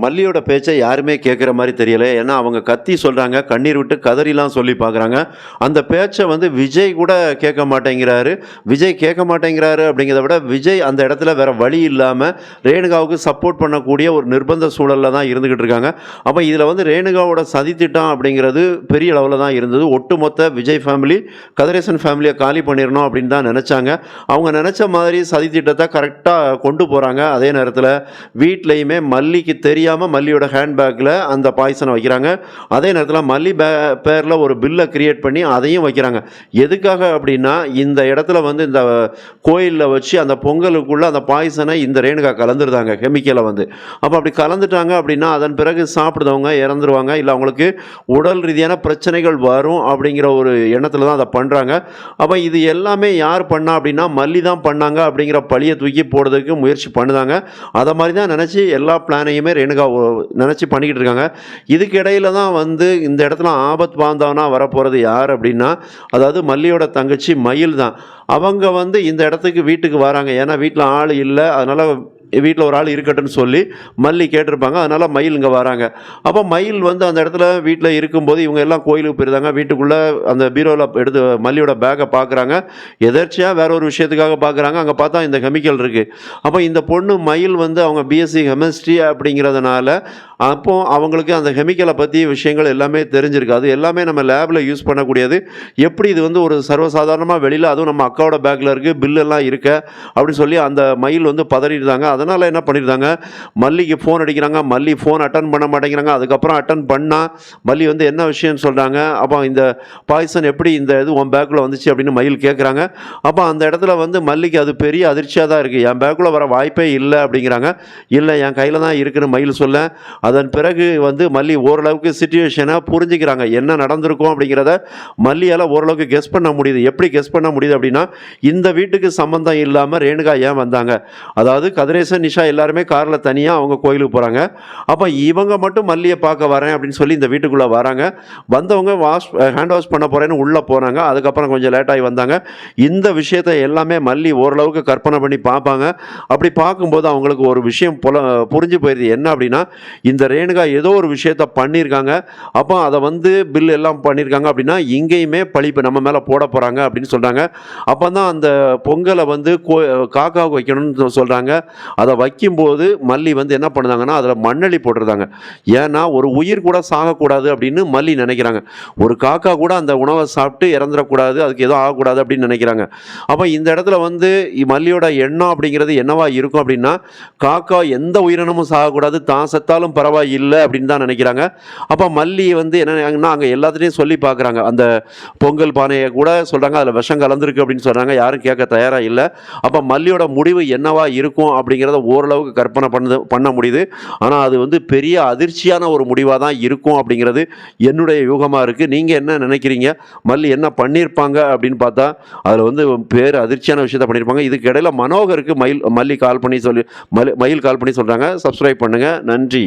மல்லியோட பேச்சை யாருமே கேட்குற மாதிரி தெரியல. ஏன்னா அவங்க கத்தி சொல்கிறாங்க, கண்ணீர் விட்டு கதறிலாம் சொல்லி பார்க்குறாங்க. அந்த பேச்சை வந்து விஜய் கூட கேட்க மாட்டேங்கிறாரு. விஜய் கேட்க மாட்டேங்கிறாரு அப்படிங்கிறத விட, விஜய் அந்த இடத்துல வேற வழி இல்லாமல் ரேணுகாவுக்கு சப்போர்ட் பண்ணக்கூடிய ஒரு நிர்பந்த சூழலில் தான் இருந்துக்கிட்டு இருக்காங்க. அப்போ இதில் வந்து ரேணுகாவோட சதித்திட்டம் அப்படிங்கிறது பெரிய அளவில் தான் இருந்தது. ஒட்டுமொத்த விஜய் ஃபேமிலி கதிரேசன் ஃபேமிலியை காலி பண்ணிடணும் அப்படின்னு தான் நினச்சாங்க. அவங்க நினச்ச மாதிரி சதித்திட்டத்தை கரெக்டாக கொண்டு போகிறாங்க. அதே நேரத்தில் வீட்லேயுமே மல்லிக்கு தெரியாமல் மல்லியோட ஹேண்ட்பேக்கில் அந்த பாய்சனை வைக்கிறாங்க. அதே நேரத்தில் மல்லி பேரில் ஒரு பில்லை கிரியேட் பண்ணி அதையும் வைக்கிறாங்க. எதுக்காக அப்படின்னா, இந்த இடத்துல வந்து இந்த கோயிலில் வச்சு அந்த பொங்கலுக்குள்ளே அந்த பாய்சனை இந்த ரேணுகா கலந்துருந்தாங்க கெமிக்கலை வந்து. அப்போ அப்படி கலந்துட்டாங்க அப்படின்னா அதன் பிறகு சாப்பிடுறவங்க இறந்துருவாங்க, இல்லை அவங்களுக்கு உடல் ரீதியான பிரச்சனைகள் வரும் அப்படிங்கிற ஒரு எண்ணத்தில் தான் அதை பண்ணுறாங்க. அப்போ இது எல்லாமே யார் பண்ணா அப்படின்னா மல்லி தான் பண்ணாங்க அப்படிங்கிற பழியை தூக்கி போடுறதுக்கு முயற்சி பண்ணுதாங்க. அதை மாதிரி தான் நினச்சி எல்லா பிளானையுமே ரேணுகா நினச்சி பண்ணிக்கிட்டு இருக்காங்க. இதுக்கு இடையில தான் வந்து இந்த இடத்துல ஆபத் பாந்தவனா வரப்போகிறது யார் அப்படின்னா, அதாவது மல்லியோட தங்கச்சி மயில் தான். அவங்க வந்து இந்த இடத்துக்கு வீட்டுக்கு வராங்க. ஏன்னா வீட்டில் ஆள் இல்லை, அதனால் வீட்டில் ஒரு ஆள் இருக்கட்டும்னு சொல்லி மல்லி கேட்டிருப்பாங்க. அதனால் மயில் இங்கே வராங்க. அப்போ மயில் வந்து அந்த இடத்துல வீட்டில் இருக்கும்போது இவங்க எல்லாம் கோயிலுக்கு போயிருந்தாங்க. வீட்டுக்குள்ளே அந்த பீரோவில் எடுத்து மல்லியோட பேக்கை பார்க்குறாங்க. எதர்ச்சியாக வேற ஒரு விஷயத்துக்காக பார்க்குறாங்க. அங்கே பார்த்தா இந்த கெமிக்கல் இருக்குது. அப்போ இந்த பொண்ணு மயில் வந்து அவங்க பிஎஸ்சி கெமிஸ்ட்ரி அப்படிங்கிறதுனால அப்போது அவங்களுக்கு அந்த கெமிக்கலை பற்றி விஷயங்கள் எல்லாமே தெரிஞ்சிருக்கு. அது எல்லாமே நம்ம லேபில் யூஸ் பண்ணக்கூடியது. எப்படி இது வந்து ஒரு சர்வசாதாரணமாக வெளியில், அதுவும் நம்ம அக்காவோட பேக்கில் இருக்குது, பில்லெல்லாம் இருக்க அப்படின்னு சொல்லி அந்த மயில் வந்து பதறிடுறாங்க. அதனால் என்ன பண்ணியிருந்தாங்க, மல்லிக்கு ஃபோன் அடிக்கிறாங்க. மல்லி ஃபோன் அட்டன் பண்ண மாட்டேங்கிறாங்க. அதுக்கப்புறம் அட்டன் பண்ணால் மல்லி வந்து என்ன விஷயம்னு சொல்கிறாங்க. அப்போ இந்த பாய்சன் எப்படி இந்த இது உன் பேக்கில் வந்துச்சு அப்படின்னு மயில் கேட்குறாங்க. அப்போ அந்த இடத்துல வந்து மல்லிக்கு அது பெரிய அதிர்ச்சியாக தான் இருக்குது. என் பேக்கில் வர வாய்ப்பே இல்லை அப்படிங்கிறாங்க. இல்லை, என் கையில் தான் இருக்குன்னு மயில் சொல்ல, அதன் பிறகு வந்து மல்லி ஓரளவுக்கு சிச்சுவேஷனை புரிஞ்சுக்கிறாங்க. என்ன நடந்திருக்கும் அப்படிங்கிறத மல்லியால் ஓரளவுக்கு கெஸ் பண்ண முடியுது. எப்படி கெஸ் பண்ண முடியுது அப்படின்னா, இந்த வீட்டுக்கு சம்மந்தம் இல்லாமல் ரேணுகா ஏன் வந்தாங்க, அதாவது கதிரேசன் நிஷா எல்லாருமே காரில் தனியாக அவங்க கோயிலுக்கு போகிறாங்க. அப்போ இவங்க மட்டும் மல்லியை பார்க்க வரேன் அப்படின்னு சொல்லி இந்த வீட்டுக்குள்ளே வராங்க. வந்தவங்க ஹேண்ட் வாஷ் பண்ண போகிறேன்னு உள்ளே போனாங்க. அதுக்கப்புறம் கொஞ்சம் லேட்டாகி வந்தாங்க. இந்த விஷயத்தை எல்லாமே மல்லி ஓரளவுக்கு கற்பனை பண்ணி பார்ப்பாங்க. அப்படி பார்க்கும்போது அவங்களுக்கு ஒரு விஷயம் புரிஞ்சு போயிடுது. என்ன அப்படின்னா, இந்த ரேணுகா ஏதோ ஒரு விஷயத்த பண்ணியிருக்காங்க. அப்போ அதை வந்து பில் எல்லாம் பண்ணியிருக்காங்க அப்படின்னா இங்கேயுமே பழிப்பு நம்ம மேலே போட போகிறாங்க அப்படின்னு சொல்கிறாங்க. அப்போ தான் அந்த பொங்கலை வந்து காக்காவுக்கு வைக்கணும்னு சொல்கிறாங்க. அதை வைக்கும்போது மல்லி வந்து என்ன பண்ணுறாங்கன்னா அதில் மண்ணெளி போட்டுருந்தாங்க. ஏன்னா ஒரு உயிர் கூட சாகக்கூடாது அப்படின்னு மல்லி நினைக்கிறாங்க. ஒரு காக்கா கூட அந்த உணவை சாப்பிட்டு இறந்துடக்கூடாது, அதுக்கு எதுவும் ஆகக்கூடாது அப்படின்னு நினைக்கிறாங்க. அப்போ இந்த இடத்துல வந்து மல்லியோட எண்ணம் அப்படிங்கிறது என்னவா இருக்கும் அப்படின்னா, காக்கா எந்த உயிரினமும் சாகக்கூடாது, தான் செத்தாலும் பரவாயில்லை அப்படின்னு தான் நினைக்கிறாங்க. அப்போ மல்லி வந்து என்னன்னா அங்கே எல்லாத்துலேயும் சொல்லி பார்க்குறாங்க. அந்த பொங்கல் பானையை கூட சொல்கிறாங்க அதில் விஷம் கலந்துருக்கு அப்படின்னு சொல்கிறாங்க. யாரும் கேட்க தயாராக இல்லை. அப்போ மல்லியோட முடிவு என்னவா இருக்கும் அப்படிங்கிறத ஓரளவுக்கு கற்பனை பண்ண முடியுது. ஆனால் அது வந்து பெரிய அதிர்ச்சியான ஒரு முடிவாக தான் இருக்கும் அப்படிங்கிறது என்னுடைய யூகமாக இருக்குது. நீங்கள் என்ன நினைக்கிறீங்க? மல்லி என்ன பண்ணியிருப்பாங்க அப்படின்னு பார்த்தா அதில் வந்து அதிர்ச்சியான விஷயத்த பண்ணியிருப்பாங்க. இதுக்கு இடையில மனோகருக்கு மயில் கால் பண்ணி சொல்கிறாங்க. சப்ஸ்கிரைப் பண்ணுங்கள். நன்றி.